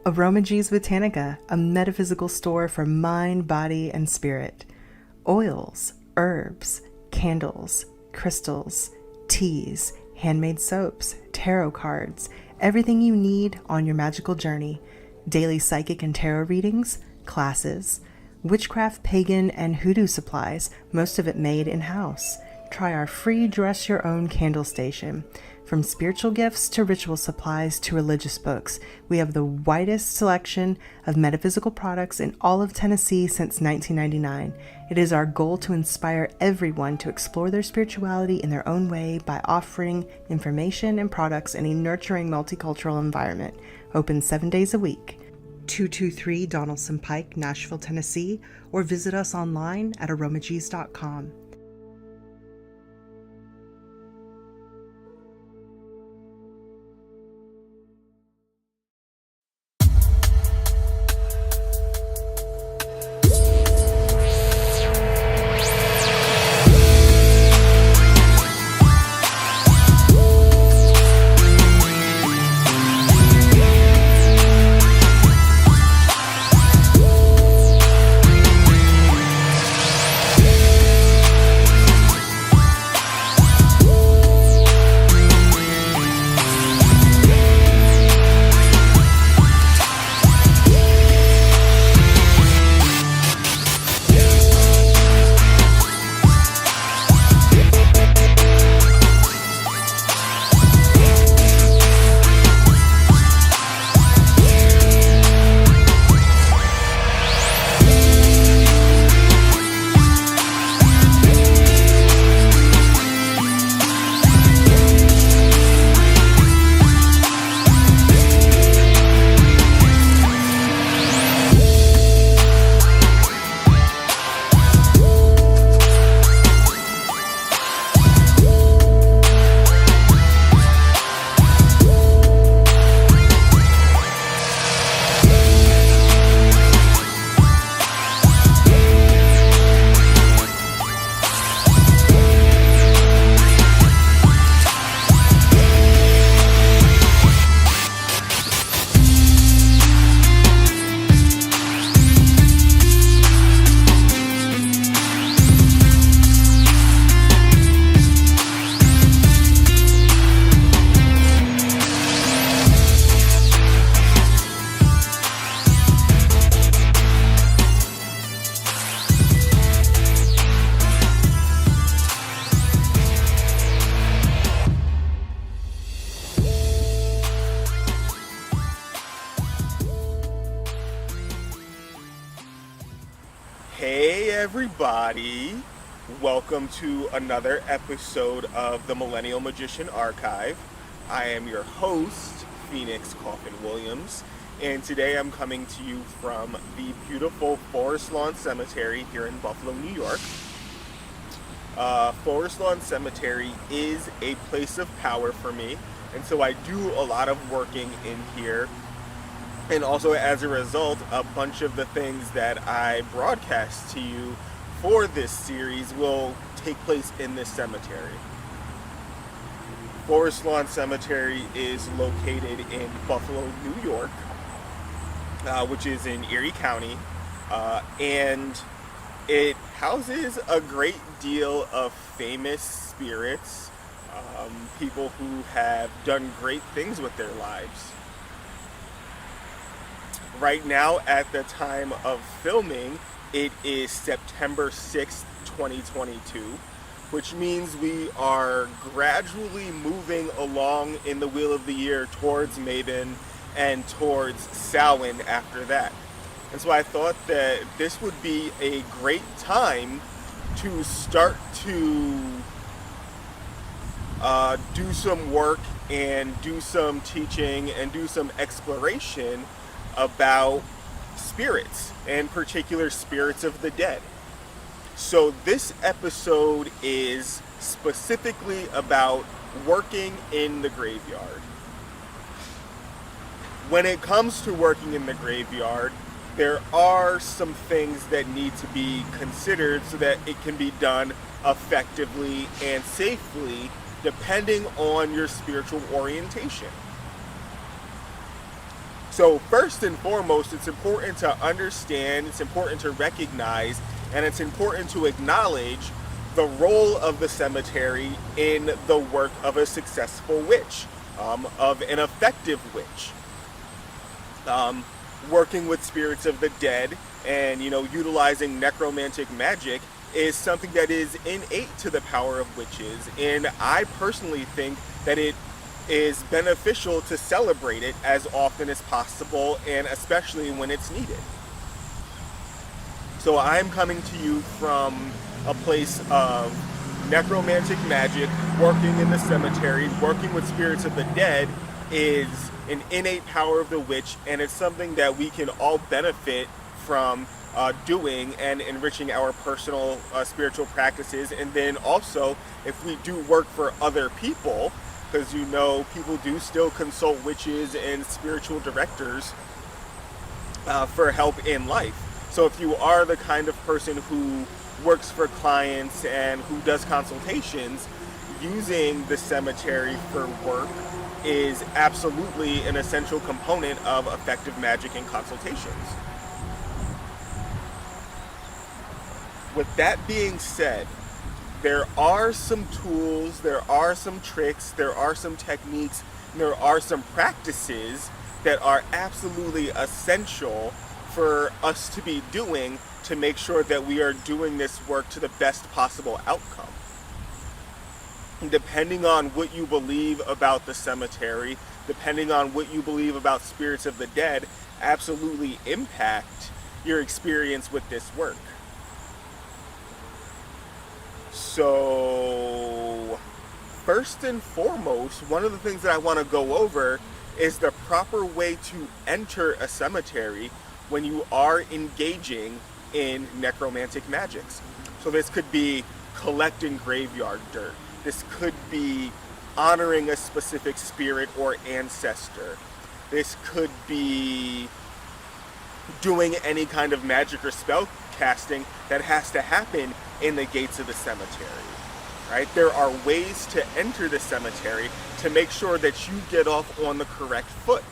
Aromagees Botanica, a metaphysical store for mind, body, and spirit. Oils, herbs, candles, crystals, teas, handmade soaps, tarot cards, everything you need on your magical journey. Daily psychic and tarot readings, classes, witchcraft, pagan, and hoodoo supplies, most of it made in-house. Try our free Dress Your Own candle station. From spiritual gifts to ritual supplies to religious books, we have the widest selection of metaphysical products in all of Tennessee since 1999. It is our goal to inspire everyone to explore their spirituality in their own way by offering information and products in a nurturing multicultural environment. Open 7 days a week. 223 Donaldson Pike, Nashville, Tennessee, or visit us online at aromagees.com. Hey everybody, welcome to another episode of the Millennial Magician Archive. I am your host, Phoenix Coffin-Williams, and today I'm coming to you from the beautiful Forest Lawn Cemetery here in Buffalo, New York. Forest Lawn Cemetery is a place of power for me, and so I do a lot of working in here. And also, as a result, a bunch of the things that I broadcast to you for this series will take place in this cemetery. Forest Lawn Cemetery is located in Buffalo, New York, which is in Erie County, and it houses a great deal of famous spirits, people who have done great things with their lives. Right now, at the time of filming, it is September 6th, 2022, which means we are gradually moving along in the wheel of the year towards Mabon and towards Samhain after that. And so I thought that this would be a great time to start to do some work and do some teaching and do some exploration about spirits, and particular spirits of the dead. So this episode is specifically about working in the graveyard. when it comes to working in the graveyard, there are some things that need to be considered so that it can be done effectively and safely, depending on your spiritual orientation. So first and foremost, it's important to understand, it's important to recognize, and it's important to acknowledge the role of the cemetery in the work of a successful witch, of an effective witch. Working with spirits of the dead and, utilizing necromantic magic is something that is innate to the power of witches, and I personally think that it is beneficial to celebrate it as often as possible, and especially when it's needed. So I'm coming to you from a place of necromantic magic. Working in the cemetery, working with spirits of the dead is an innate power of the witch, and it's something that we can all benefit from doing and enriching our personal spiritual practices. And then also, if we do work for other people, because people do still consult witches and spiritual directors for help in life. So if you are the kind of person who works for clients and who does consultations, using the cemetery for work is absolutely an essential component of effective magic and consultations. With that being said, there are some tools, there are some tricks, there are some techniques, and there are some practices that are absolutely essential for us to be doing to make sure that we are doing this work to the best possible outcome. And depending on what you believe about the cemetery, depending on what you believe about spirits of the dead, absolutely impact your experience with this work. So, first and foremost, one of the things that I want to go over is the proper way to enter a cemetery when you are engaging in necromantic magics. So this could be collecting graveyard dirt. This could be honoring a specific spirit or ancestor. This could be doing any kind of magic or spell casting that has to happen in the gates of the cemetery, right? There are ways to enter the cemetery to make sure that you get off on the correct foot.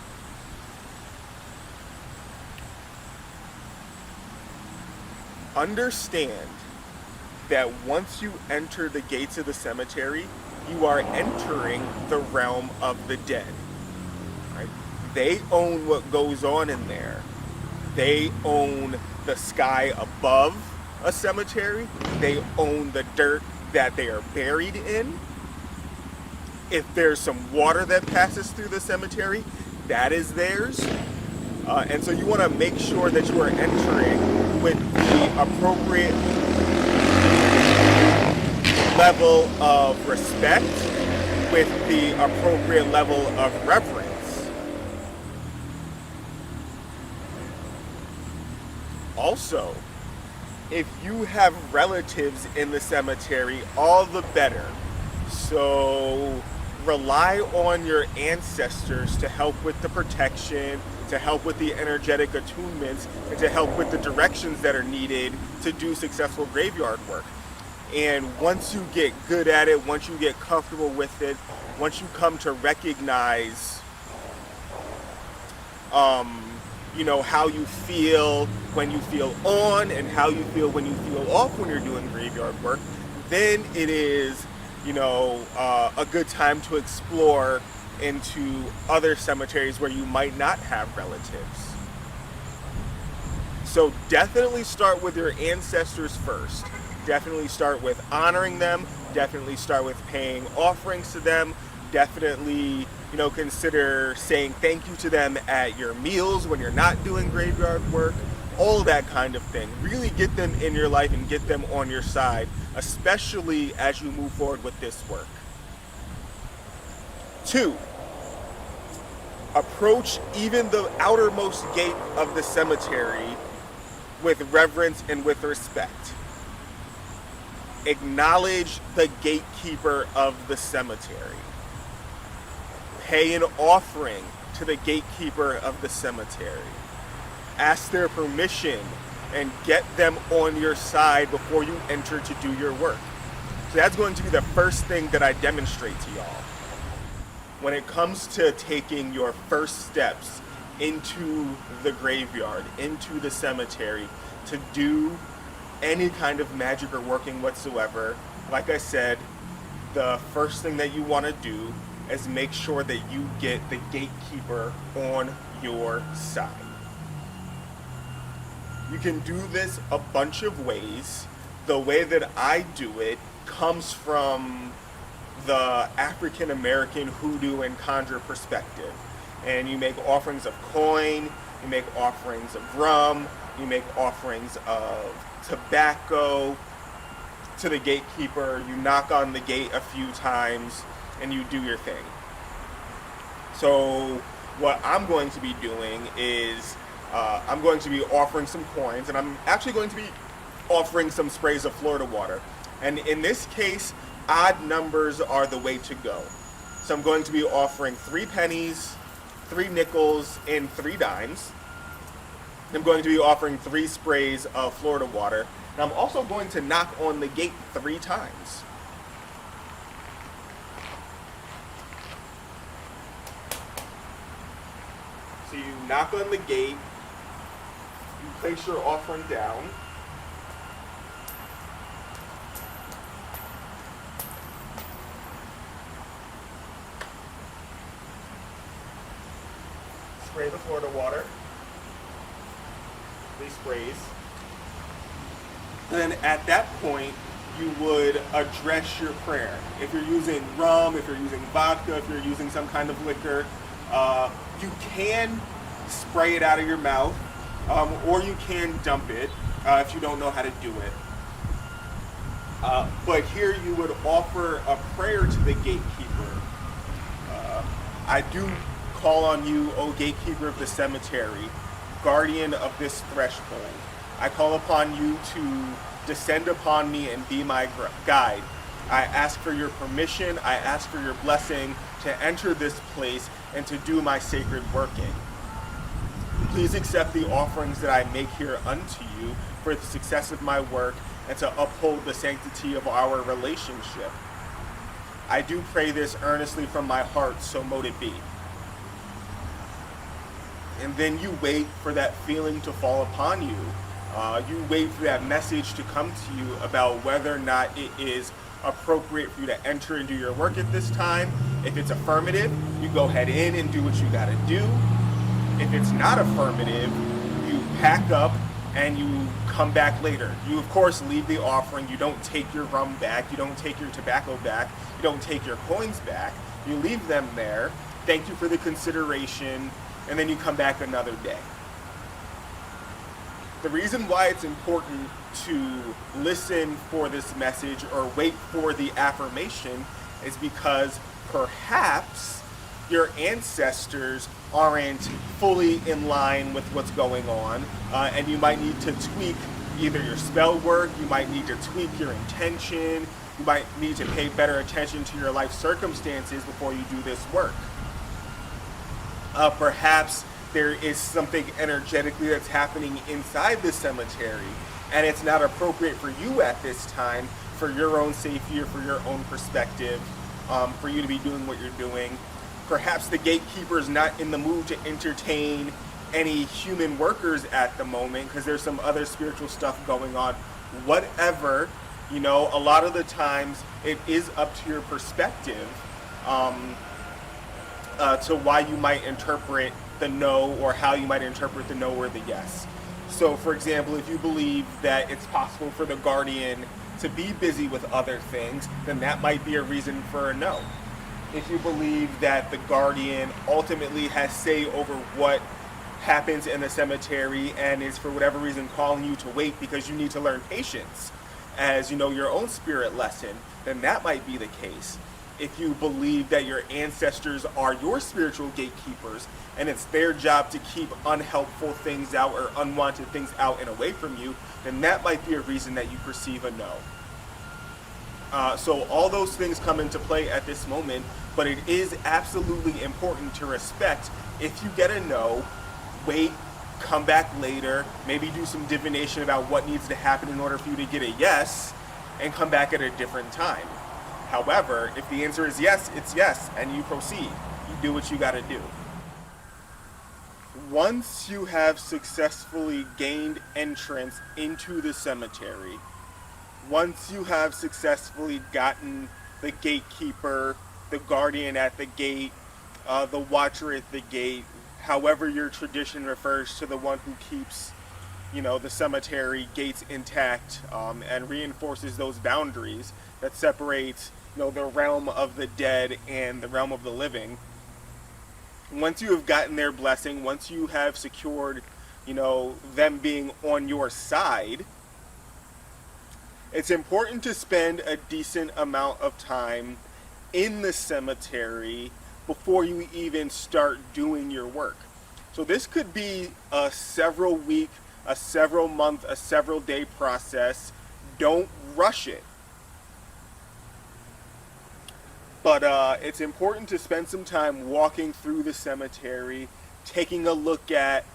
Understand that once you enter the gates of the cemetery, you are entering the realm of the dead, right? They own what goes on in there. They own the sky above a cemetery. They own the dirt that they are buried in. If there's some water that passes through the cemetery, that is theirs. And so you want to make sure that you are entering with the appropriate level of respect, with the appropriate level of reverence. Also, if you have relatives in the cemetery, all the better. So rely on your ancestors to help with the protection, to help with the energetic attunements, and to help with the directions that are needed to do successful graveyard work. And once you get good at it, once you get comfortable with it, once you come to recognize how you feel when you feel on and how you feel when you feel off when you're doing graveyard work, then it is a good time to explore into other cemeteries where you might not have relatives. So definitely start with your ancestors first. Definitely start with honoring them. Definitely start with paying offerings to them. Definitely, consider saying thank you to them at your meals when you're not doing graveyard work. All that kind of thing. Really get them in your life and get them on your side, especially as you move forward with this work. 2, approach even the outermost gate of the cemetery with reverence and with respect. Acknowledge the gatekeeper of the cemetery. Pay an offering to the gatekeeper of the cemetery. Ask their permission and get them on your side before you enter to do your work. So that's going to be the first thing that I demonstrate to y'all. When it comes to taking your first steps into the graveyard, into the cemetery, to do any kind of magic or working whatsoever, like I said, the first thing that you want to do is make sure that you get the gatekeeper on your side. You can do this a bunch of ways. The way that I do it comes from the African American hoodoo and conjure perspective. And you make offerings of coin, you make offerings of rum, you make offerings of tobacco to the gatekeeper, you knock on the gate a few times, and you do your thing. So what I'm going to be doing is I'm going to be offering some coins, and I'm actually going to be offering some sprays of Florida water. And in this case, odd numbers are the way to go. So I'm going to be offering 3 pennies, 3 nickels, and 3 dimes. I'm going to be offering 3 sprays of Florida water. And I'm also going to knock on the gate 3 times. So you knock on the gate, you place your offering down. Spray the Florida water. 3 sprays. Then at that point, you would address your prayer. If you're using rum, if you're using vodka, if you're using some kind of liquor, you can spray it out of your mouth, or you can dump it if you don't know how to do it. But here you would offer a prayer to the gatekeeper. I do call on you, O gatekeeper of the cemetery, guardian of this threshold. I call upon you to descend upon me and be my guide. I ask for your permission, I ask for your blessing to enter this place and to do my sacred working. Please accept the offerings that I make here unto you for the success of my work and to uphold the sanctity of our relationship. I do pray this earnestly from my heart, so mote it be. And then you wait for that feeling to fall upon you. You wait for that message to come to you about whether or not it is appropriate for you to enter and do your work at this time. If it's affirmative, you go head in and do what you gotta do. If it's not affirmative, you pack up and you come back later. You of course leave the offering. You don't take your rum back. You don't take your tobacco back. You don't take your coins back. You leave them there. Thank you for the consideration. And then you come back another day. The reason why it's important to listen for this message or wait for the affirmation is because perhaps your ancestors aren't fully in line with what's going on, and you might need to tweak either your spell work, you might need to tweak your intention, you might need to pay better attention to your life circumstances before you do this work. Perhaps there is something energetically that's happening inside the cemetery, and it's not appropriate for you at this time, for your own safety or for your own perspective, for you to be doing what you're doing. Perhaps the gatekeeper is not in the mood to entertain any human workers at the moment because there's some other spiritual stuff going on. Whatever, you know, a lot of the times it is up to your perspective to why you might interpret the no or how you might interpret the no or the yes. So for example, if you believe that it's possible for the guardian to be busy with other things, then that might be a reason for a no. If you believe that the guardian ultimately has say over what happens in the cemetery and is for whatever reason calling you to wait because you need to learn patience as you know your own spirit lesson, then that might be the case. If you believe that your ancestors are your spiritual gatekeepers and it's their job to keep unhelpful things out or unwanted things out and away from you, then that might be a reason that you perceive a no. So all those things come into play at this moment, but it is absolutely important to respect. If you get a no, wait, come back later, maybe do some divination about what needs to happen in order for you to get a yes, and come back at a different time. However, if the answer is yes, it's yes, and you proceed. You do what you gotta do. Once you have successfully gained entrance into the cemetery, once you have successfully gotten the gatekeeper, the guardian at the gate, the watcher at the gate, however your tradition refers to the one who keeps, the cemetery gates intact, and reinforces those boundaries that separate, the realm of the dead and the realm of the living. Once you have gotten their blessing, once you have secured, them being on your side, it's important to spend a decent amount of time in the cemetery before you even start doing your work. So this could be a several week, a several month, a several day process. Don't rush it. But it's important to spend some time walking through the cemetery, taking a look at,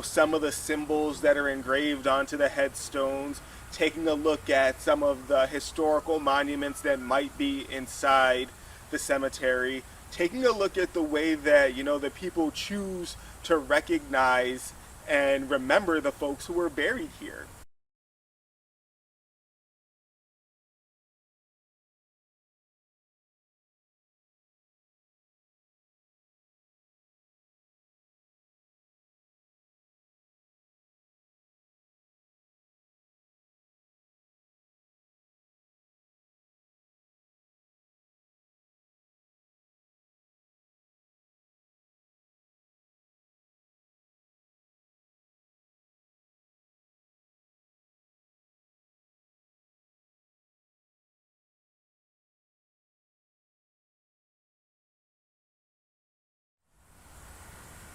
some of the symbols that are engraved onto the headstones, taking a look at some of the historical monuments that might be inside the cemetery, taking a look at the way that, the people choose to recognize and remember the folks who were buried here.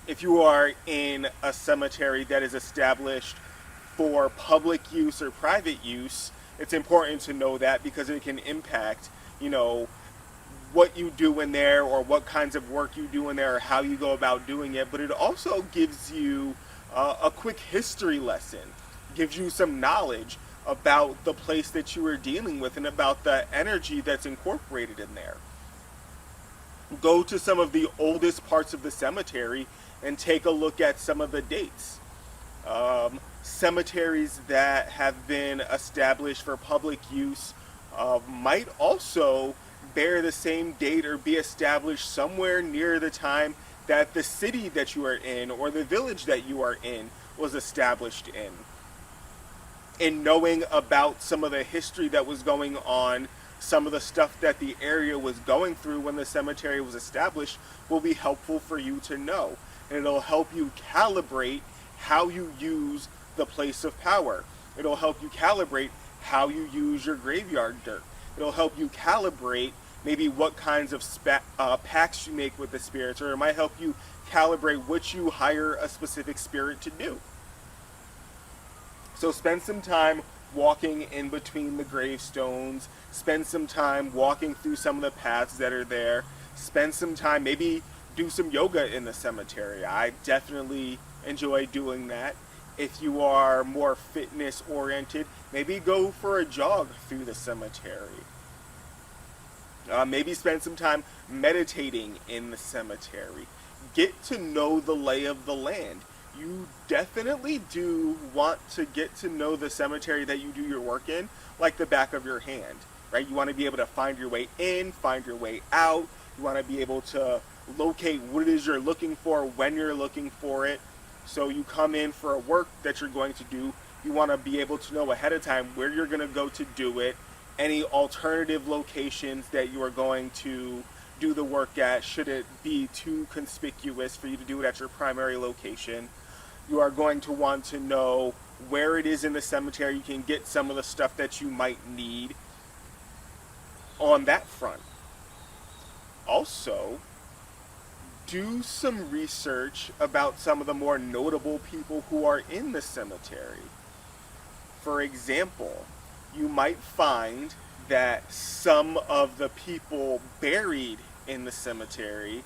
If you are in a cemetery that is established for public use or private use, it's important to know that because it can impact, what you do in there or what kinds of work you do in there or how you go about doing it. But it also gives you a quick history lesson, gives you some knowledge about the place that you are dealing with and about the energy that's incorporated in there. Go to some of the oldest parts of the cemetery and take a look at some of the dates. Cemeteries that have been established for public use might also bear the same date or be established somewhere near the time that the city that you are in or the village that you are in was established in. And knowing about some of the history that was going on, some of the stuff that the area was going through when the cemetery was established will be helpful for you to know. And it'll help you calibrate how you use the place of power. It'll help you calibrate how you use your graveyard dirt. It'll help you calibrate maybe what kinds of pacts you make with the spirits, or it might help you calibrate what you hire a specific spirit to do. So spend some time walking in between the gravestones, spend some time walking through some of the paths that are there, spend some time, maybe do some yoga in the cemetery. I definitely enjoy doing that. If you are more fitness oriented, maybe go for a jog through the cemetery. Maybe spend some time meditating in the cemetery. Get to know the lay of the land. You definitely do want to get to know the cemetery that you do your work in like the back of your hand, right? You want to be able to find your way in, find your way out. You want to be able to locate what it is you're looking for when you're looking for it. So you come in for a work that you're going to do, you want to be able to know ahead of time where you're going to go to do it, any alternative locations that you are going to do the work at should it be too conspicuous for you to do it at your primary location. You are going to want to know where it is in the cemetery you can get some of the stuff that you might need on that front. Also, do some research about some of the more notable people who are in the cemetery. For example, you might find that some of the people buried in the cemetery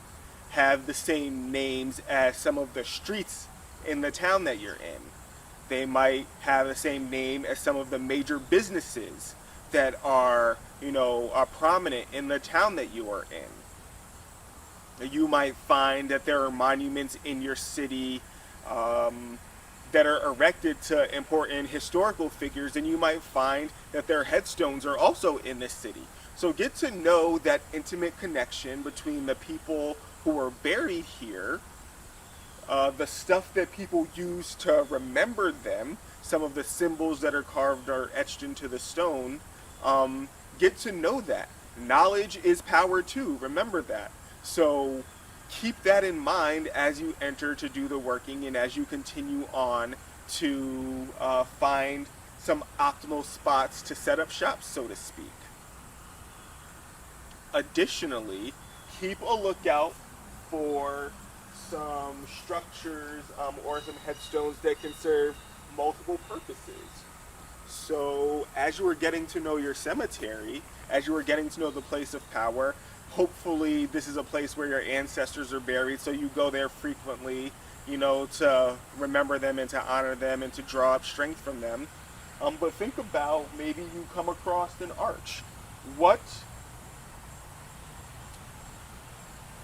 have the same names as some of the streets in the town that you're in. They might have the same name as some of the major businesses that are, are prominent in the town that you are in. You might find that there are monuments in your city that are erected to important historical figures, and you might find that their headstones are also in this city. So get to know that intimate connection between the people who are buried here, the stuff that people use to remember them, some of the symbols that are carved or etched into the stone. Get to know that. Knowledge is power too, remember that. So keep that in mind as you enter to do the working and as you continue on to find some optimal spots to set up shop, so to speak. Additionally, keep a lookout for some structures or some headstones that can serve multiple purposes. So as you are getting to know your cemetery, as you are getting to know the place of power, hopefully this is a place where your ancestors are buried, so you go there frequently, to remember them and to honor them and to draw up strength from them. But think about, maybe you come across an arch.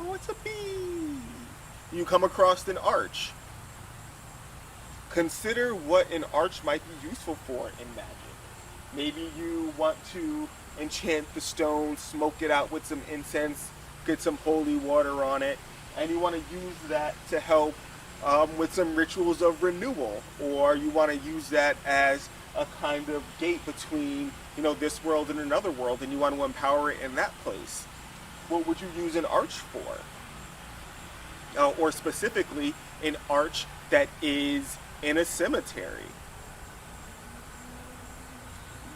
Oh, it's a bee. You come across an arch. Consider what an arch might be useful for in magic. Maybe you want to enchant the stone, smoke it out with some incense, get some holy water on it, and you want to use that to help with some rituals of renewal, or you want to use that as a kind of gate between, this world and another world, and you want to empower it in that place. What would you use an arch for? Or specifically, an arch that is in a cemetery.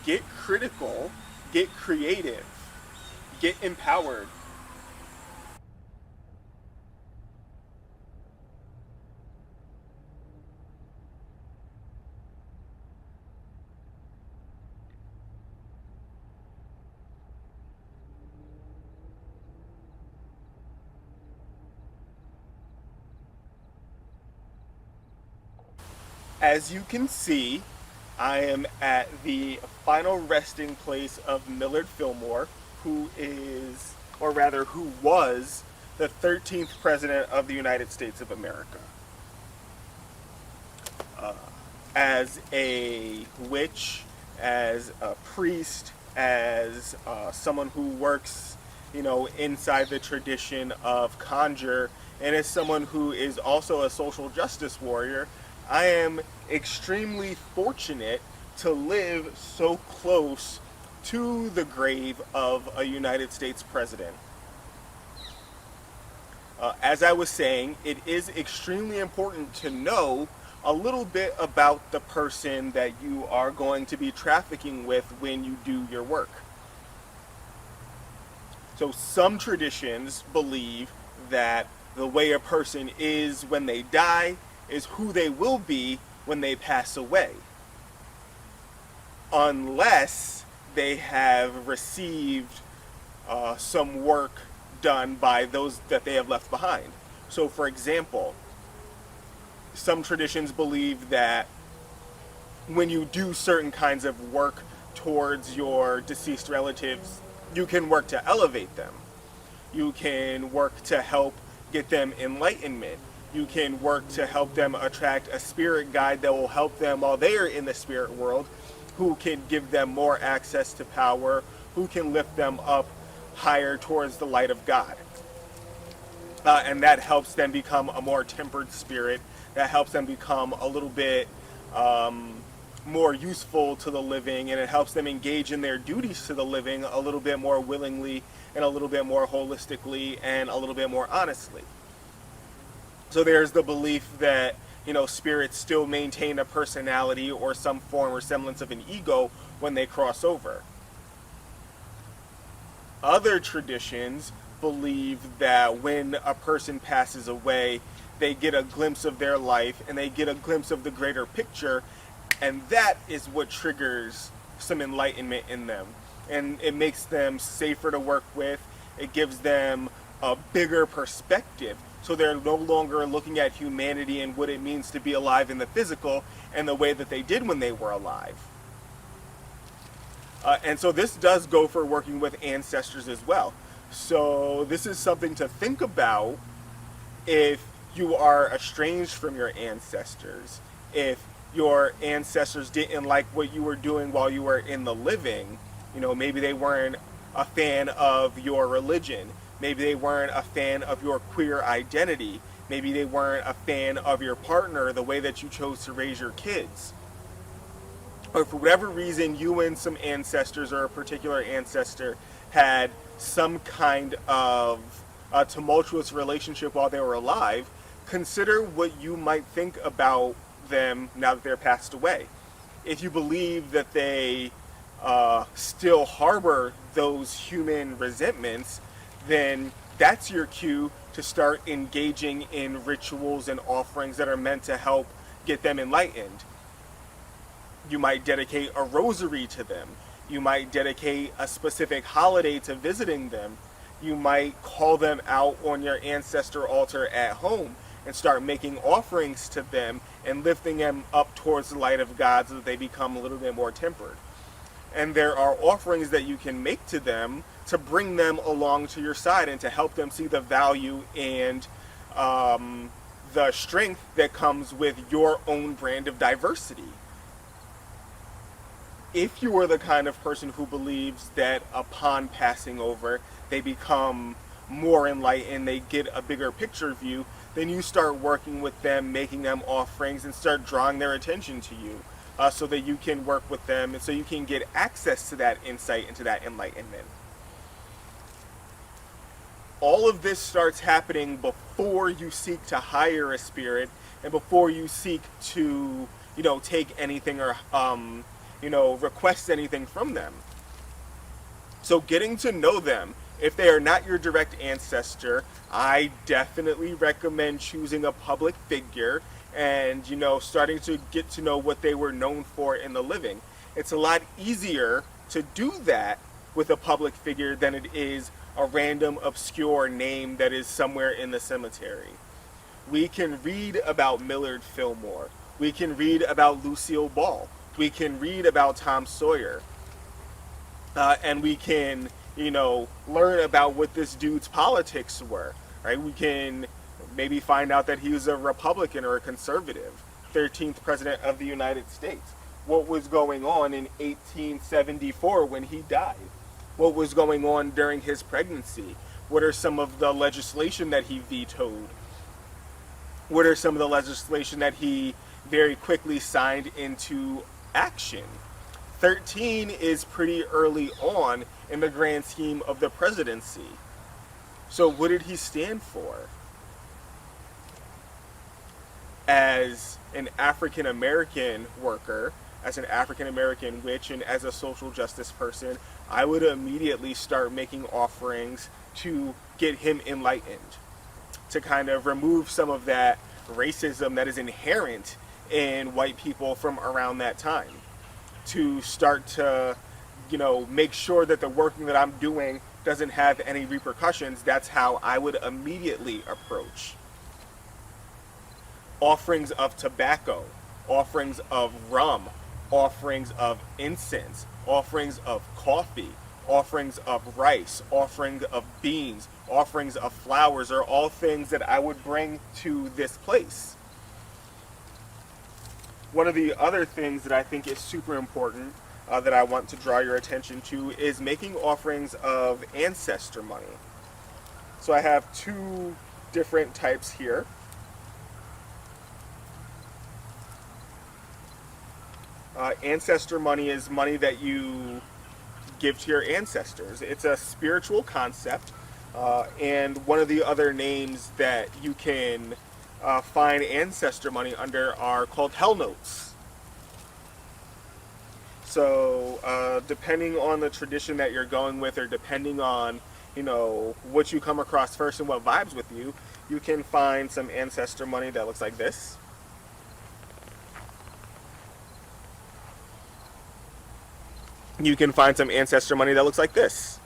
Get critical, get creative, get empowered. As you can see, I am at the final resting place of Millard Fillmore, who was the 13th President of the United States of America. As a witch, as a priest, as someone who works, inside the tradition of conjure, and as someone who is also a social justice warrior, I am extremely fortunate to live so close to the grave of a United States president. As I was saying, it is extremely important to know a little bit about the person that you are going to be trafficking with when you do your work. So some traditions believe that the way a person is when they die is who they will be when they pass away, unless they have received some work done by those that they have left behind. So for example, some traditions believe that when you do certain kinds of work towards your deceased relatives, you can work to elevate them. You can work to help get them enlightenment. You can work to help them attract a spirit guide that will help them while they are in the spirit world, who can give them more access to power, who can lift them up higher towards the light of God. And that helps them become a more tempered spirit, that helps them become a little bit more useful to the living, and it helps them engage in their duties to the living a little bit more willingly and a little bit more holistically and a little bit more honestly. So there's the belief that, spirits still maintain a personality or some form or semblance of an ego when they cross over. Other traditions believe that when a person passes away, they get a glimpse of their life and they get a glimpse of the greater picture, and that is what triggers some enlightenment in them. and it makes them safer to work with. It gives them a bigger perspective, so they're no longer looking at humanity and what it means to be alive in the physical and the way that they did when they were alive. And so this does go for working with ancestors as well. So this is something to think about if you are estranged from your ancestors, if your ancestors didn't like what you were doing while you were in the living. You know, maybe they weren't a fan of your religion. Maybe they weren't a fan of your queer identity. Maybe they weren't a fan of your partner, the way that you chose to raise your kids. Or for whatever reason, you and some ancestors or a particular ancestor had some kind of a tumultuous relationship while they were alive, consider what you might think about them now that they're passed away. If you believe that they still harbor those human resentments, then that's your cue to start engaging in rituals and offerings that are meant to help get them enlightened. You might dedicate a rosary to them. You might dedicate a specific holiday to visiting them. You might call them out on your ancestor altar at home and start making offerings to them and lifting them up towards the light of God so that they become a little bit more tempered. And there are offerings that you can make to them to bring them along to your side and to help them see the value and the strength that comes with your own brand of diversity. If you are the kind of person who believes that upon passing over, they become more enlightened, they get a bigger picture view, then you start working with them, making them offerings, and start drawing their attention to you so that you can work with them and so you can get access to that insight and to that enlightenment. All of this starts happening before you seek to hire a spirit and before you seek to, take anything or, request anything from them. So getting to know them, if they are not your direct ancestor, I definitely recommend choosing a public figure and, starting to get to know what they were known for in the living. It's a lot easier to do that with a public figure than it is a random obscure name that is somewhere in the cemetery. We can read about Millard Fillmore. We can read about Lucille Ball. We can read about Tom Sawyer. And we can, learn about what this dude's politics were, right? We can maybe find out that he was a Republican or a conservative, 13th president of the United States. What was going on in 1874 when he died? What was going on during his pregnancy? What are some of the legislation that he vetoed? What are some of the legislation that he very quickly signed into action? 13 is pretty early on in the grand scheme of the presidency. So what did he stand for? As an African American worker, as an African American witch, and as a social justice person, I would immediately start making offerings to get him enlightened, to kind of remove some of that racism that is inherent in white people from around that time, to start to, make sure that the working that I'm doing doesn't have any repercussions. That's how I would immediately approach. Offerings of tobacco, offerings of rum, offerings of incense, offerings of coffee, offerings of rice, offerings of beans, offerings of flowers are all things that I would bring to this place. One of the other things that I think is super important that I want to draw your attention to is making offerings of ancestor money. So I have two different types here. Ancestor money is money that you give to your ancestors. It's a spiritual concept, and one of the other names that you can find ancestor money under are called hell notes. So depending on the tradition that you're going with, or depending on what you come across first and what vibes with you, you can find some ancestor money that looks like this. you can find some ancestor money that looks like this.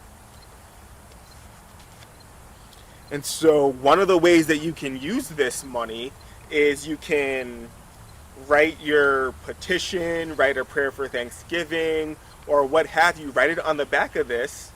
And so one of the ways that you can use this money is you can write your petition, write a prayer for Thanksgiving, or what have you. Write it on the back of this,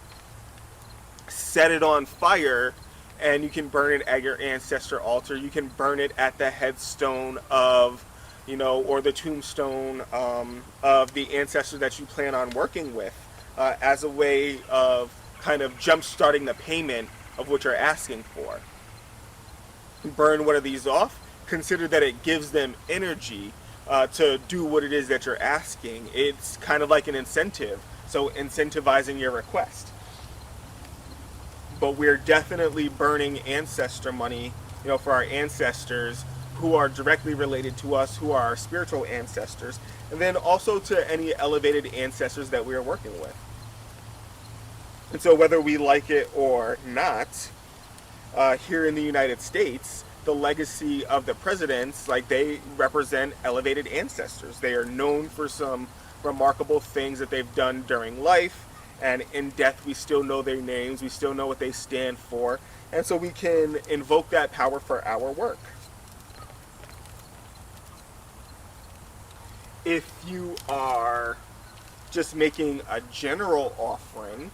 set it on fire, and you can burn it at your ancestor altar. You can burn it at the headstone of, or the tombstone of the ancestor that you plan on working with, as a way of kind of jump-starting the payment of what you're asking for. Burn one of these off. Consider that it gives them energy to do what it is that you're asking. It's kind of like an incentive, so incentivizing your request. But we're definitely burning ancestor money, for our ancestors who are directly related to us, who are our spiritual ancestors, and then also to any elevated ancestors that we are working with. And so whether we like it or not, here in the United States, the legacy of the presidents, they represent elevated ancestors. They are known for some remarkable things that they've done during life, and in death we still know their names, we still know what they stand for, and so we can invoke that power for our work. If you are just making a general offering,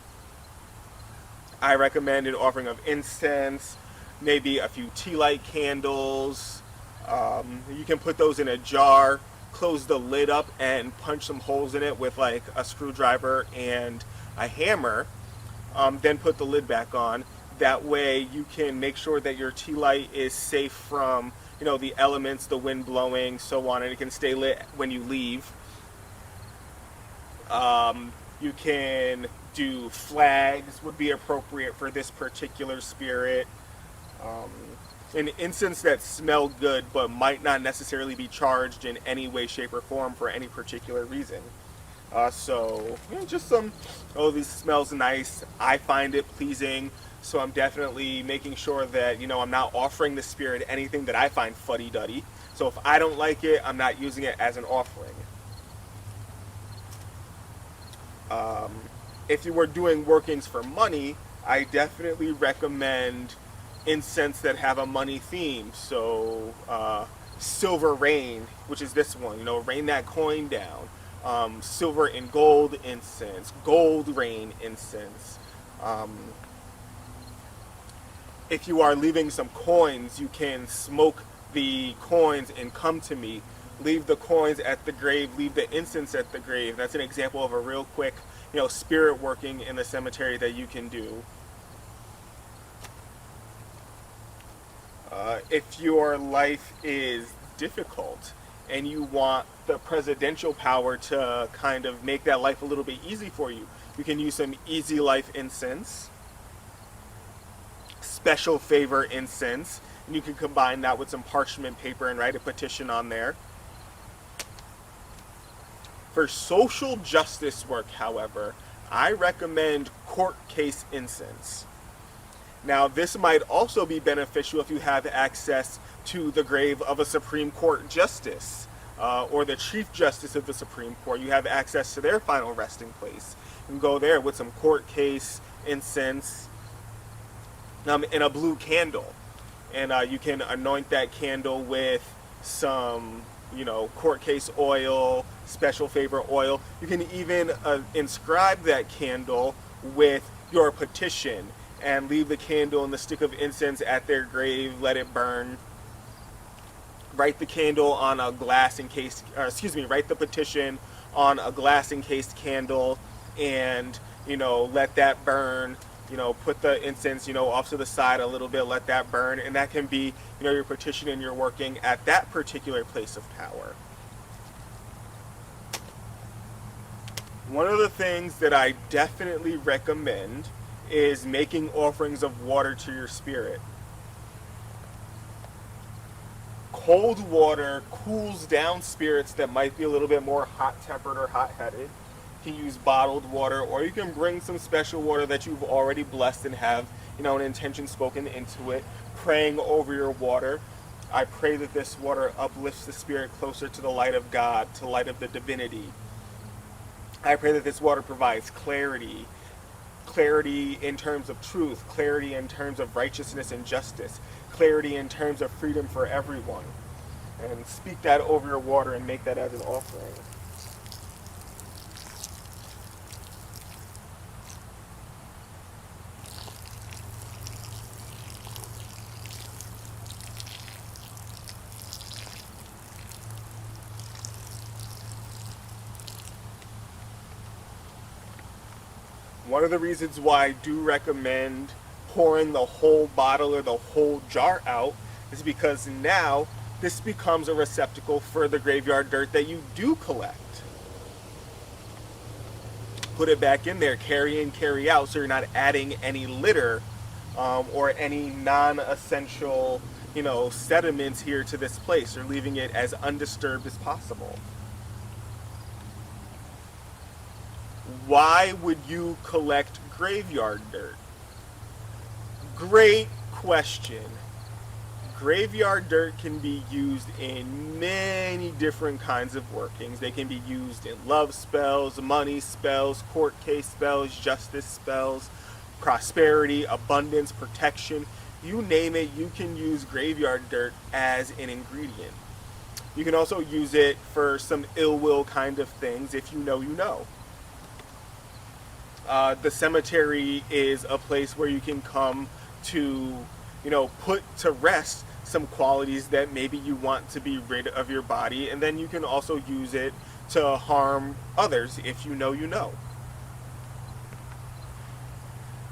I recommend an offering of incense, maybe a few tea light candles. You can put those in a jar, close the lid up, and punch some holes in it with a screwdriver and a hammer. Then put the lid back on. That way you can make sure that your tea light is safe from the elements, the wind blowing, so on, and it can stay lit when you leave. You can do flags, would be appropriate for this particular spirit. An incense that smell good but might not necessarily be charged in any way, shape, or form for any particular reason. Just some, this smells nice, I find it pleasing, so I'm definitely making sure that, I'm not offering the spirit anything that I find fuddy-duddy. So if I don't like it, I'm not using it as an offering. If you were doing workings for money, I definitely recommend incense that have a money theme. So silver rain, which is this one, rain that coin down. Silver and gold incense, gold rain incense. If you are leaving some coins, you can smoke the coins and come to me. Leave the coins at the grave, leave the incense at the grave. That's an example of a real quick, spirit working in the cemetery that you can do. If your life is difficult and you want the presidential power to kind of make that life a little bit easy for you, you can use some easy life incense, special favor incense, and you can combine that with some parchment paper and write a petition on there. For social justice work, however, I recommend court case incense. Now, this might also be beneficial if you have access to the grave of a Supreme Court justice or the Chief Justice of the Supreme Court. You have access to their final resting place. You can go there with some court case incense and a blue candle. And you can anoint that candle with some court case oil, special favor oil. You can even inscribe that candle with your petition and leave the candle and the stick of incense at their grave, let it burn. Write the candle on a glass encased, write the petition on a glass encased candle and, let that burn. Put the incense, off to the side a little bit, let that burn, and that can be, your petition and your working at that particular place of power. One of the things that I definitely recommend is making offerings of water to your spirit. Cold water cools down spirits that might be a little bit more hot-tempered or hot-headed. You can use bottled water, or you can bring some special water that you've already blessed and have, an intention spoken into it, praying over your water. I pray that this water uplifts the spirit closer to the light of God, to the light of the divinity. I pray that this water provides clarity, clarity in terms of truth, clarity in terms of righteousness and justice, clarity in terms of freedom for everyone. And speak that over your water and make that as an offering. One of the reasons why I do recommend pouring the whole bottle or the whole jar out is because now this becomes a receptacle for the graveyard dirt that you do collect. Put it back in there, carry in, carry out, so you're not adding any litter or any non-essential, sediments here to this place. You're leaving it as undisturbed as possible. Why would you collect graveyard dirt? Great question. Graveyard dirt can be used in many different kinds of workings. They can be used in love spells, money spells, court case spells, justice spells, prosperity, abundance, protection. You name it, you can use graveyard dirt as an ingredient. You can also use it for some ill will kind of things if you know you know. The cemetery is a place where you can come to, put to rest some qualities that maybe you want to be rid of your body, and then you can also use it to harm others if you know you know.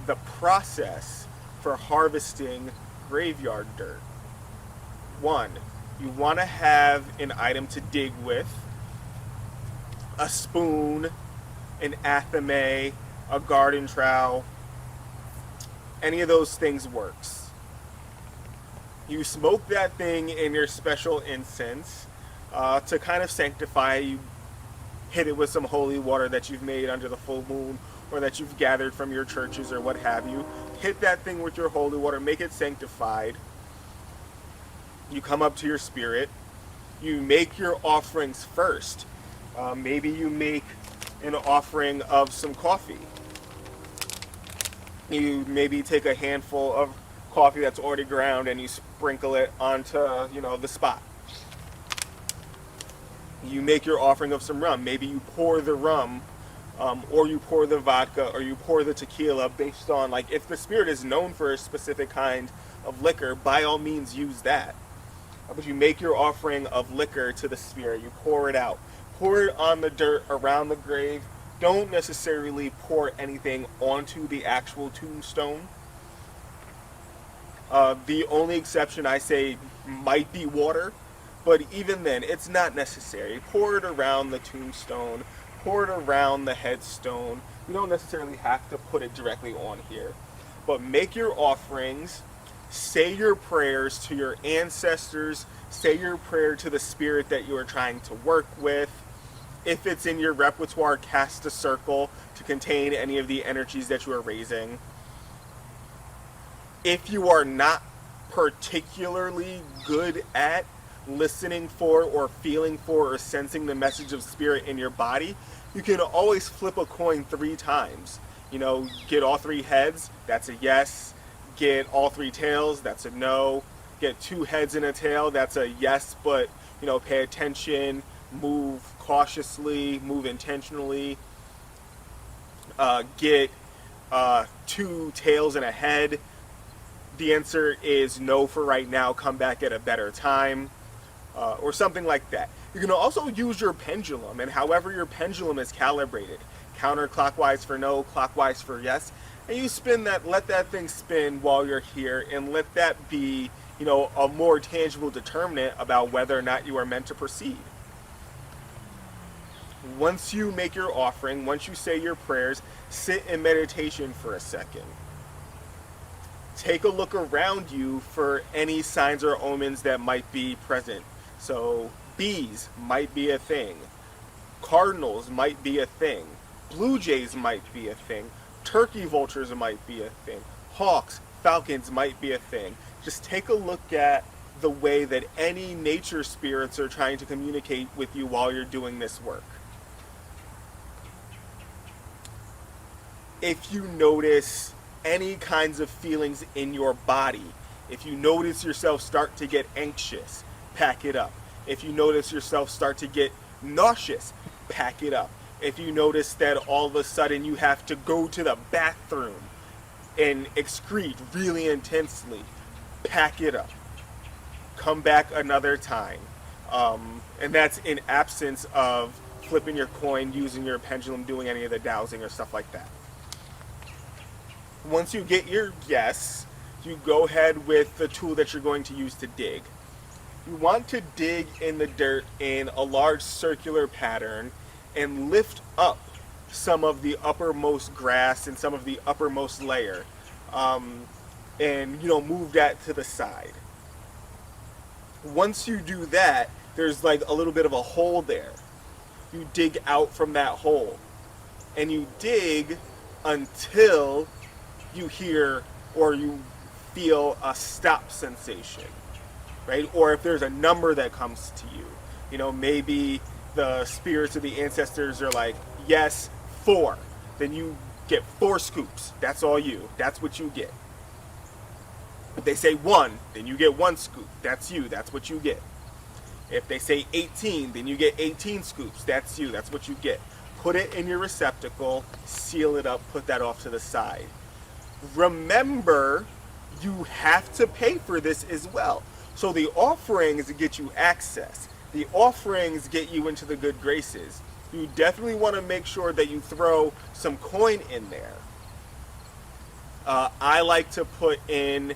The process for harvesting graveyard dirt. 1, you want to have an item to dig with, a spoon, an athame, a garden trowel. Any of those things works. You smoke that thing in your special incense to kind of sanctify. You hit it with some holy water that you've made under the full moon or that you've gathered from your churches or what have you. Hit that thing with your holy water, make it sanctified. You come up to your spirit. You make your offerings first. Maybe you make an offering of some coffee. You maybe take a handful of coffee that's already ground and you sprinkle it onto, the spot. You make your offering of some rum. Maybe you pour the rum, or you pour the vodka, or you pour the tequila based on, if the spirit is known for a specific kind of liquor, by all means use that. But you make your offering of liquor to the spirit. You pour it out. Pour it on the dirt around the grave. Don't necessarily pour anything onto the actual tombstone. The only exception I say might be water, but even then, it's not necessary. Pour it around the tombstone, pour it around the headstone. You don't necessarily have to put it directly on here. But make your offerings, say your prayers to your ancestors, say your prayer to the spirit that you are trying to work with. If it's in your repertoire, cast a circle to contain any of the energies that you are raising. If you are not particularly good at listening for or feeling for or sensing the message of spirit in your body, you can always flip a coin 3 times. Get all 3 heads, that's a yes. Get all 3 tails, that's a no. Get 2 heads and a tail, that's a yes, but pay attention, move cautiously, move intentionally. Get 2 tails and a head. The answer is no for right now, come back at a better time, or something like that. You can also use your pendulum, and however your pendulum is calibrated, counterclockwise for no, clockwise for yes, and you spin that, let that thing spin while you're here, and let that be, a more tangible determinant about whether or not you are meant to proceed. Once you make your offering, once you say your prayers, sit in meditation for a second. Take a look around you for any signs or omens that might be present. So bees might be a thing. Cardinals might be a thing. Blue jays might be a thing. Turkey vultures might be a thing. Hawks, falcons might be a thing. Just take a look at the way that any nature spirits are trying to communicate with you while you're doing this work. If you notice any kinds of feelings in your body, if you notice yourself start to get anxious, pack it up. If you notice yourself start to get nauseous, pack it up. If you notice that all of a sudden you have to go to the bathroom and excrete really intensely, pack it up. Come back another time. And that's in absence of flipping your coin, using your pendulum, doing any of the dowsing or stuff like that. Once you get your yes, you go ahead with the tool that you're going to use to dig. You want to dig in the dirt in a large circular pattern and lift up some of the uppermost grass and some of the uppermost layer, and move that to the side. Once you do that, there's like a little bit of a hole there. You dig out from that hole, and you dig until you hear or you feel a stop sensation, right? Or if there's a number that comes to you, maybe the spirits of the ancestors are like, yes, 4. Then you get 4 scoops. That's all you. That's what you get. If they say 1, then you get 1 scoop. That's you. That's what you get. If they say 18, then you get 18 scoops. That's you. That's what you get. Put it in your receptacle, seal it up, put that off to the side. Remember, you have to pay for this as well. So the offerings get you access. The offerings get you into the good graces. You definitely want to make sure that you throw some coin in there. I like to put in,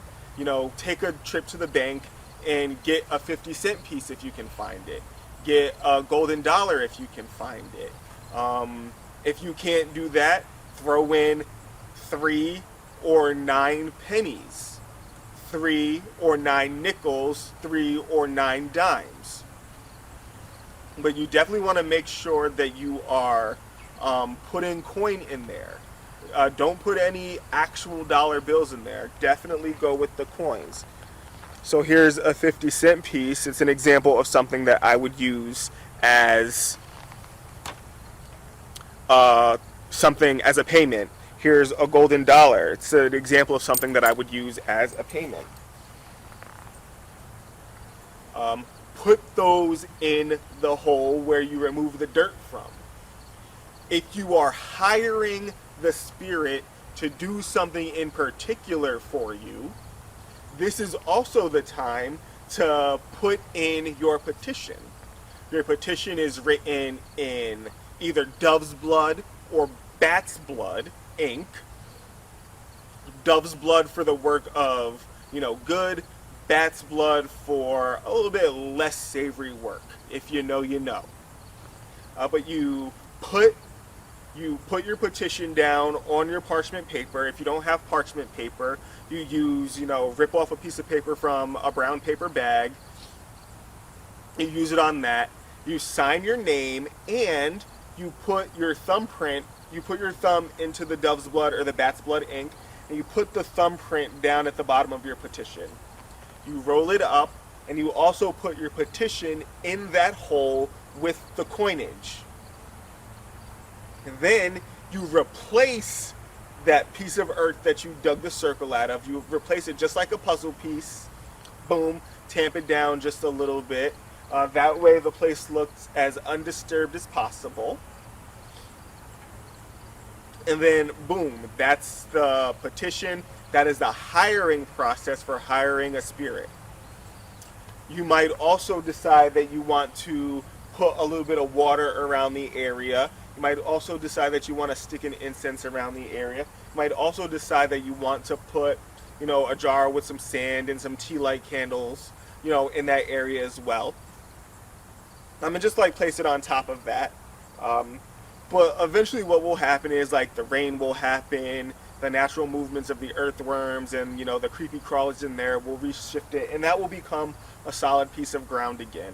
take a trip to the bank and get a 50-cent piece if you can find it. Get a golden dollar if you can find it. If you can't do that, throw in 3 or 9 pennies, 3 or 9 nickels, 3 or 9 dimes. But you definitely want to make sure that you are putting coin in there. Don't put any actual dollar bills in there. Definitely go with the coins. So here's a 50-cent piece. It's an example of something that I would use as something as a payment. Here's a golden dollar. It's an example of something that I would use as a payment. Put those in the hole where you remove the dirt from. If you are hiring the spirit to do something in particular for you, this is also the time to put in your petition. Your petition is written in either dove's blood or bat's blood ink. Dove's blood for the work of, good. Bat's blood for a little bit less savory work. If you know, you know. But you put your petition down on your parchment paper. If you don't have parchment paper, you use, rip off a piece of paper from a brown paper bag. You use it on that. You sign your name and you put your thumbprint, you put your thumb into the dove's blood or the bat's blood ink, and you put the thumbprint down at the bottom of your petition. You roll it up, and you also put your petition in that hole with the coinage. And then you replace that piece of earth that you dug the circle out of. You replace it just like a puzzle piece. Boom, tamp it down just a little bit. That way the place looks as undisturbed as possible. And then, boom, that's the petition. That is the hiring process for hiring a spirit. You might also decide that you want to put a little bit of water around the area. You might also decide that you want to stick an incense around the area. You might also decide that you want to put, a jar with some sand and some tea light candles, in that area as well. I'm just place it on top of that. But eventually what will happen is the rain will happen, the natural movements of the earthworms and the creepy crawlers in there will reshift it, and that will become a solid piece of ground again.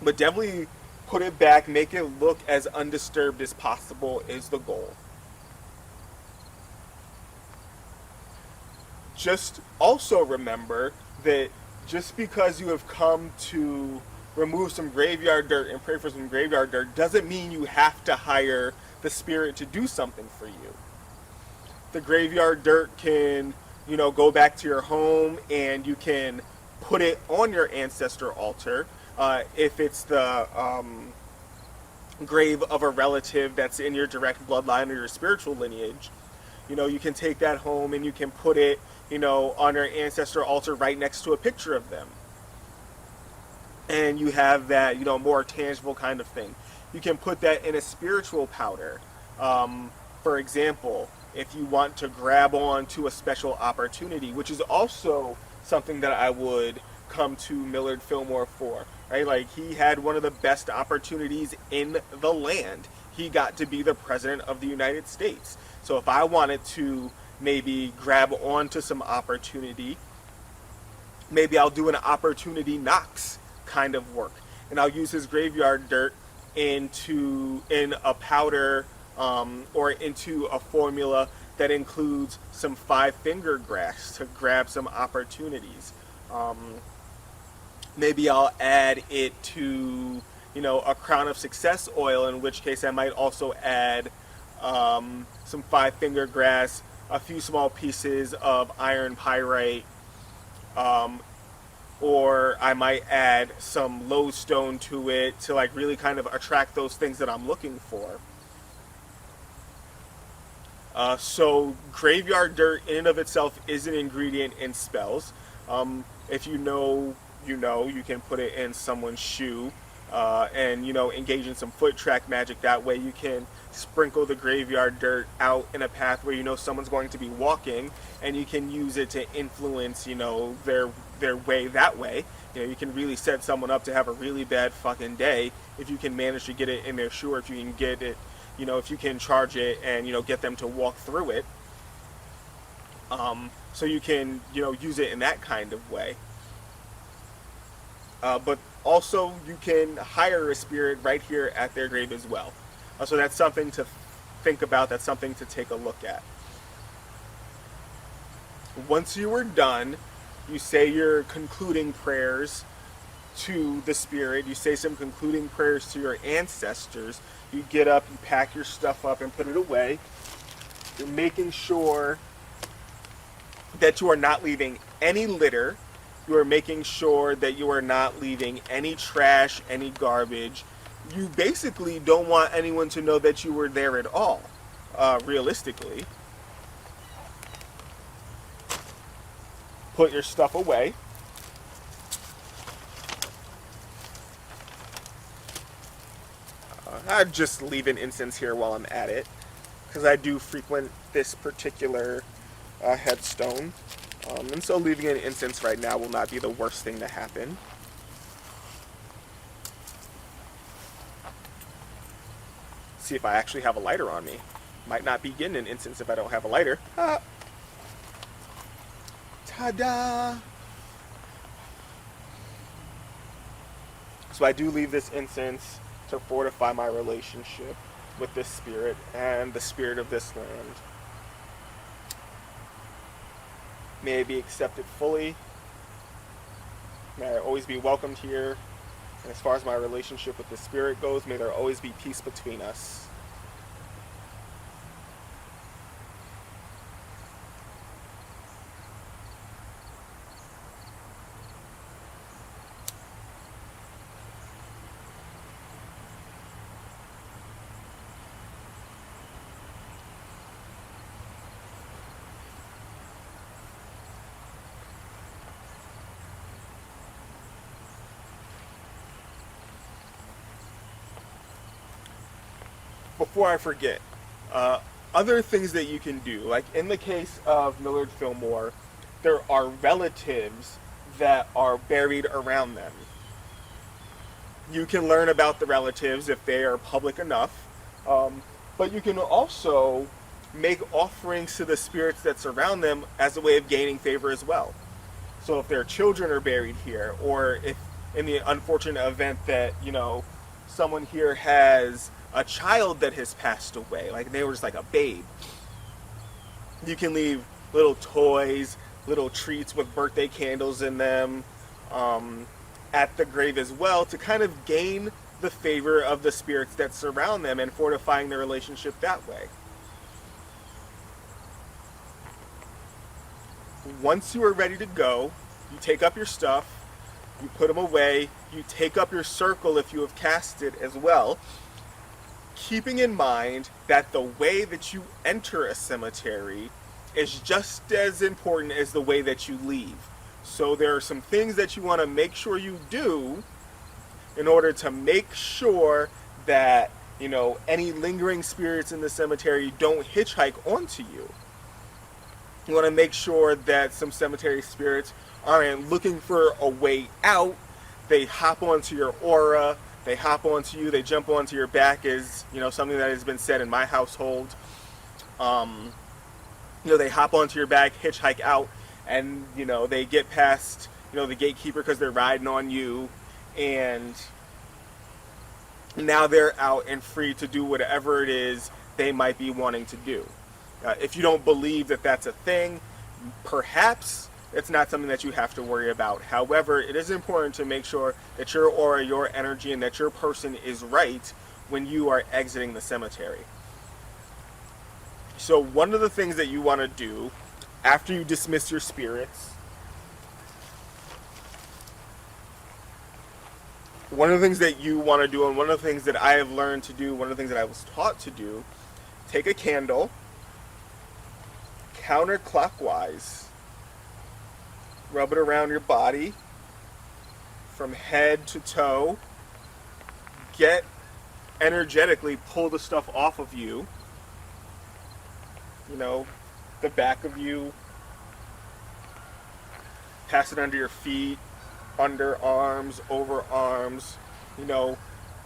But definitely put it back, make it look as undisturbed as possible is the goal. Just also remember that just because you have come to remove some graveyard dirt and pray for some graveyard dirt doesn't mean you have to hire the spirit to do something for you. The graveyard dirt can, go back to your home, and you can put it on your ancestor altar. If it's the grave of a relative that's in your direct bloodline or your spiritual lineage, you can take that home and you can put it, on your ancestor altar right next to a picture of them. And you have that, more tangible kind of thing. You can put that in a spiritual powder. For example, if you want to grab on to a special opportunity, which is also something that I would come to Millard Fillmore for, right? Like, he had one of the best opportunities in the land. He got to be the president of the United States. So if I wanted to maybe grab onto some opportunity, maybe I'll do an opportunity knocks kind of work, and I'll use his graveyard dirt in a powder or into a formula that includes some 5-finger grass to grab some opportunities. Maybe I'll add it to a crown of success oil, in which case I might also add some 5-finger grass, a few small pieces of iron pyrite, or I might add some lodestone to it to like really kind of attract those things that I'm looking for. So graveyard dirt in and of itself is an ingredient in spells. If you know, you can put it in someone's shoe and engage in some foot track magic. That way you can sprinkle the graveyard dirt out in a path where someone's going to be walking, and you can use it to influence their way that way. You can really set someone up to have a really bad fucking day if you can manage to get it in their shoe, or if you can get it, if you can charge it and get them to walk through it. So you can use it in that kind of way. But also you can hire a spirit right here at their grave as well. So that's something to think about. That's something to take a look at. Once you are done, you say your concluding prayers to the spirit. You say some concluding prayers to your ancestors. You get up, you pack your stuff up and put it away. You're making sure that you are not leaving any litter. You are making sure that you are not leaving any trash, any garbage. You basically don't want anyone to know that you were there at all, realistically. Put your stuff away. I'd just leave an incense here while I'm at it, because I do frequent this particular headstone. And so leaving an incense right now will not be the worst thing to happen. See if I actually have a lighter on me. Might not be getting an incense if I don't have a lighter. Ta-da! So I do leave this incense to fortify my relationship with this spirit and the spirit of this land. May I be accepted fully. May I always be welcomed here. And as far as my relationship with the spirit goes, may there always be peace between us. Before I forget, other things that you can do, like in the case of Millard Fillmore, there are relatives that are buried around them. You can learn about the relatives if they are public enough, but you can also make offerings to the spirits that surround them as a way of gaining favor as well. So if their children are buried here, or if in the unfortunate event that, someone here has a child that has passed away, like they were just like a babe, you can leave little toys, little treats with birthday candles in them at the grave as well, to kind of gain the favor of the spirits that surround them and fortifying their relationship that way. Once you are ready to go, you take up your stuff, you put them away, you take up your circle if you have cast it as well, keeping in mind that the way that you enter a cemetery is just as important as the way that you leave. So there are some things that you want to make sure you do in order to make sure that, any lingering spirits in the cemetery don't hitchhike onto you. You want to make sure that some cemetery spirits aren't looking for a way out. They hop onto your aura, they hop onto you, they jump onto your back is, something that has been said in my household. They hop onto your back, hitchhike out, and, they get past, the gatekeeper because they're riding on you, and now they're out and free to do whatever it is they might be wanting to do. If you don't believe that that's a thing, perhaps it's not something that you have to worry about. However, it is important to make sure that your aura, your energy, and that your person is right when you are exiting the cemetery. So one of the things that you want to do after you dismiss your spirits, one of the things that you want to do, and one of the things that I have learned to do, one of the things that I was taught to do, take a candle, counterclockwise, rub it around your body from head to toe, energetically pull the stuff off of you, the back of you, pass it under your feet, underarms, overarms,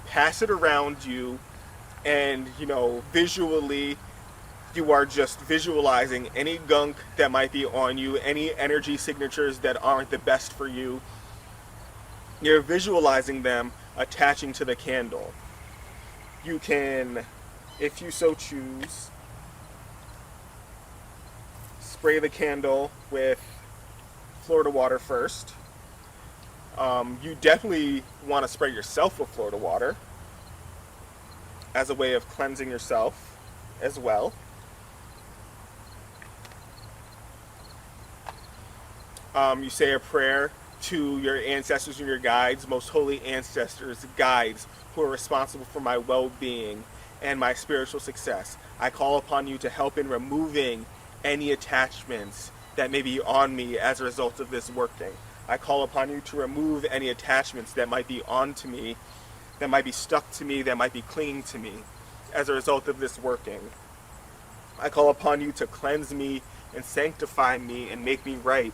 pass it around you, and, visually, you are just visualizing any gunk that might be on you, any energy signatures that aren't the best for you. You're visualizing them attaching to the candle. You can, if you so choose, spray the candle with Florida water first. You definitely want to spray yourself with Florida water as a way of cleansing yourself as well. You say a prayer to your ancestors and your guides, most holy ancestors, guides, who are responsible for my well-being and my spiritual success. I call upon you to help in removing any attachments that may be on me as a result of this working. I call upon you to remove any attachments that might be onto me, that might be stuck to me, that might be clinging to me as a result of this working. I call upon you to cleanse me and sanctify me and make me right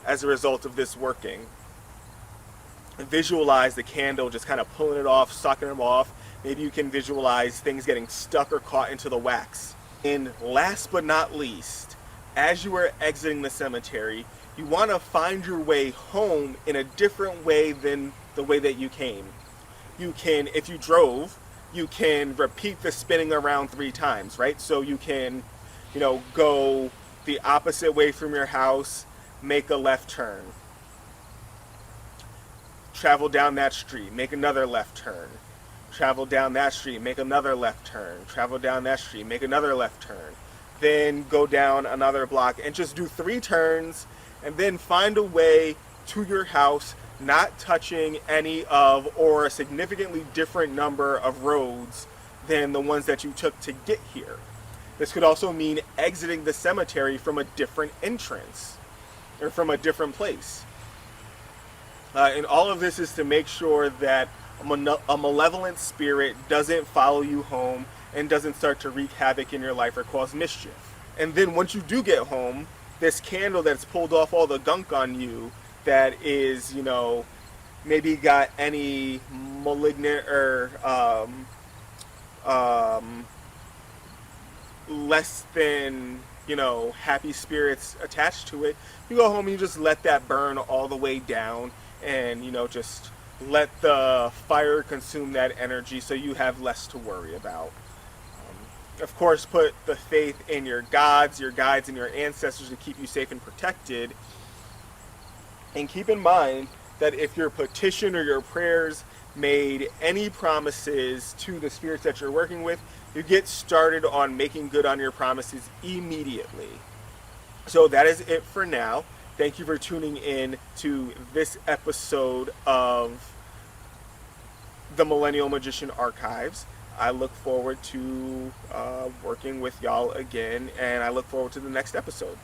as a result of this working. Visualize the candle just kind of pulling it off, sucking them off. Maybe you can visualize things getting stuck or caught into the wax. And last but not least, as you are exiting the cemetery, you want to find your way home in a different way than the way that you came. You can, if you drove, you can repeat the spinning around 3 times, right? So you can, go the opposite way from your house, make a left turn. Travel down that street, make another left turn. Travel down that street, make another left turn. Travel down that street, make another left turn. Then go down another block and just do 3 turns, and then find a way to your house, not touching any of or a significantly different number of roads than the ones that you took to get here. This could also mean exiting the cemetery from a different entrance or from a different place. And all of this is to make sure that a malevolent spirit doesn't follow you home and doesn't start to wreak havoc in your life or cause mischief. And then once you do get home, this candle that's pulled off all the gunk on you, that is, maybe got any malignant or less than, happy spirits attached to it, you go home and you just let that burn all the way down and, just let the fire consume that energy so you have less to worry about. Of course, put the faith in your gods, your guides, and your ancestors to keep you safe and protected. And keep in mind that if your petition or your prayers made any promises to the spirits that you're working with, you get started on making good on your promises immediately. So that is it for now. Thank you for tuning in to this episode of the Millennial Magician Archives. I look forward to working with y'all again, and I look forward to the next episode.